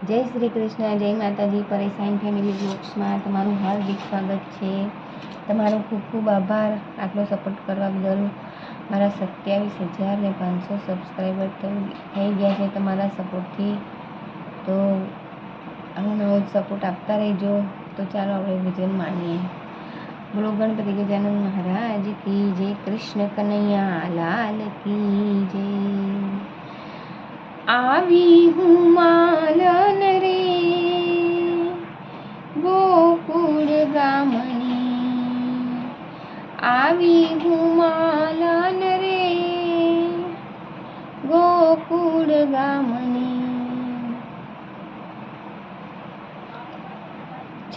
જય શ્રી કૃષ્ણ, જય માતાજી. પરેશાન ફેમિલી બ્લોગ્સમાં તમારું હાર્દિક સ્વાગત છે. તમારો ખૂબ ખૂબ આભાર આટલો સપોર્ટ કરવા બદલ. મારા 27,500 સબસ્ક્રાઈબર થઈ ગયા છે તમારા સપોર્ટથી. તો આનો સપોર્ટ આપતા રહેજો. તો ચાલો આપણે ભજન માણીએ. બોલો ગણપતિ ગજાનન મહારાજ કી જય, કૃષ્ણ કનૈયા લાલ કી જય. આવી હું માલન રે ગોકુળ ગામની, આવી હું માલન રે ગોકુળ ગામની.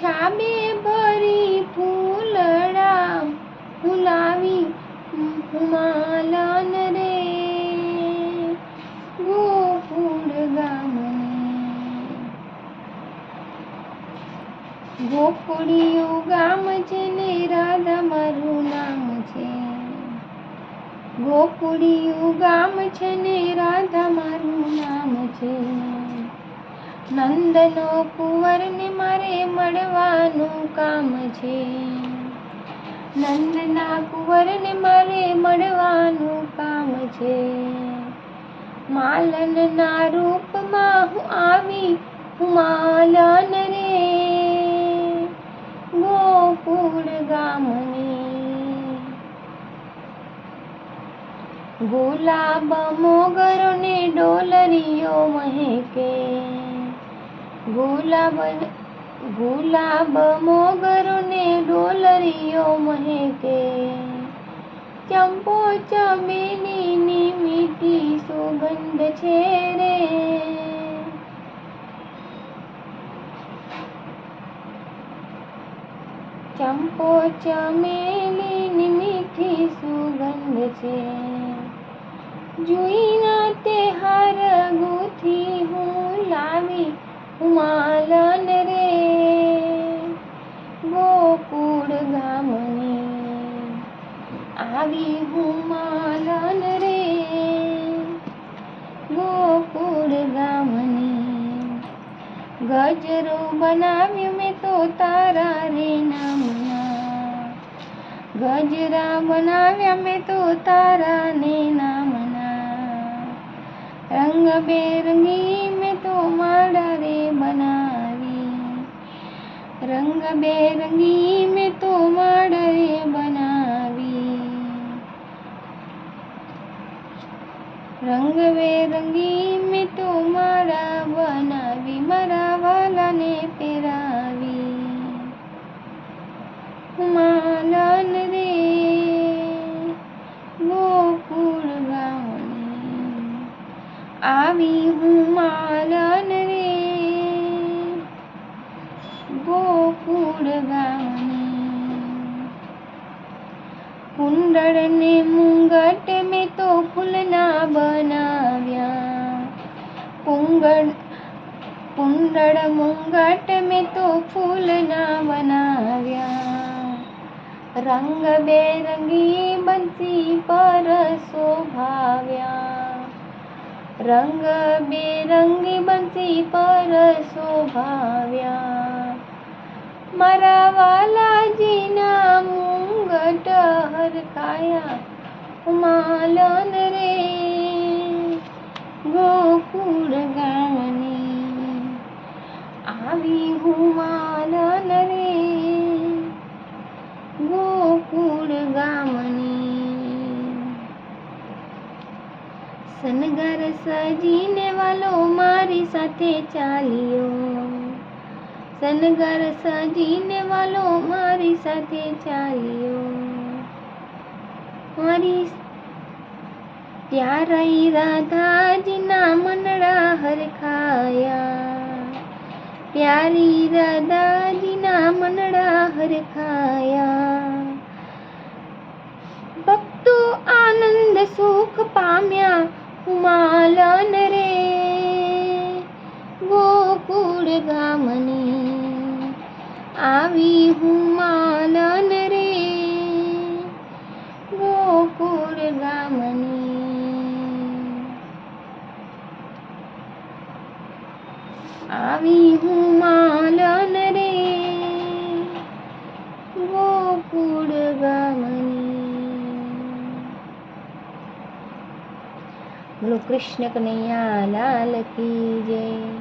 છાબે ભરી ફૂલડા ફુલાવી હું માલન રે ગોકુળ ગામની. ગોકુળિયું ગામ છે ને રાધા મારું નામ છે. ગોકુળિયું ગામ છે ને રાધા મારું નામ છે. નંદનો કુંવર ને મારે મળવાનું કામ છે. નંદના કુંવર ને મારે મળવાનું કામ છે. માલનના રૂપમાં હું આવી હું માલન રે ગોકુળ ગામની. ગુલાબ મોગરો ને ડોલરીઓ મહેકે. ગુલાબ મોગરો ને ડોલરીઓ મહેકે. ચંપો ચમેલીની મીઠી સુગંધ છે રે. ચંપો ચમેલીની મીઠી સુગંધ છે. જુઈના તે હાર ગૂંથી હું લાવી હું માલન રે ગોકુળ ગામની. આવી હું માલન રે ગોકુળ ગામની. ગજરો બનાવ્યો મેં તો તારા રે નામના. ગજરા બનાવ્યા મેં તો તારા ને નામના. રંગબેરંગી મેં તો માળા રે બનાવી. રંગબેરંગી મેં તો માળા રે બનાવી. રંગબેરંગી મેં તો માળા બનાવી. મારા વાલાને પહેરાવી હું માલન રે ગોકુળ ગામની. આવી હું માલન રે ગોકુળ ગામની. કુંડળ ને મુંગટ મેં તો ફૂલના બનાવ્યા. કુંડળ મુંગટ મેં તો ફૂલના બનાવ્યા. રંગબેરંગી બંસી પર શોભાવ્યા. રંગબેરંગી બંસી પર શોભાવ્યા. મારા વાલાજીના મુંગટ હરખાયા હું માલન રે ગોકુળ ગામની. આવી હું માલન રે ગોકુળ ગામની. સનગર સજીને વાલો મારી સાથે ચાલ્યો. સનગર સજીને વાલો મારી સાથે ચાલ્યો. મારી ત્યારે રાધાજીના મનડા હરખાયા. પ્યારી રાધાજીના મનડા હરખાયા. ભક્તો આનંદ સુખ પામ્યા હું માલન રે ગોકુળ ગામની. આવી હું માલન રે ગોકુળ ગામની. આવી હું માલન રે ગોકુળ ગામની. બોલો કૃષ્ણ કનૈયા લાલ કી જય.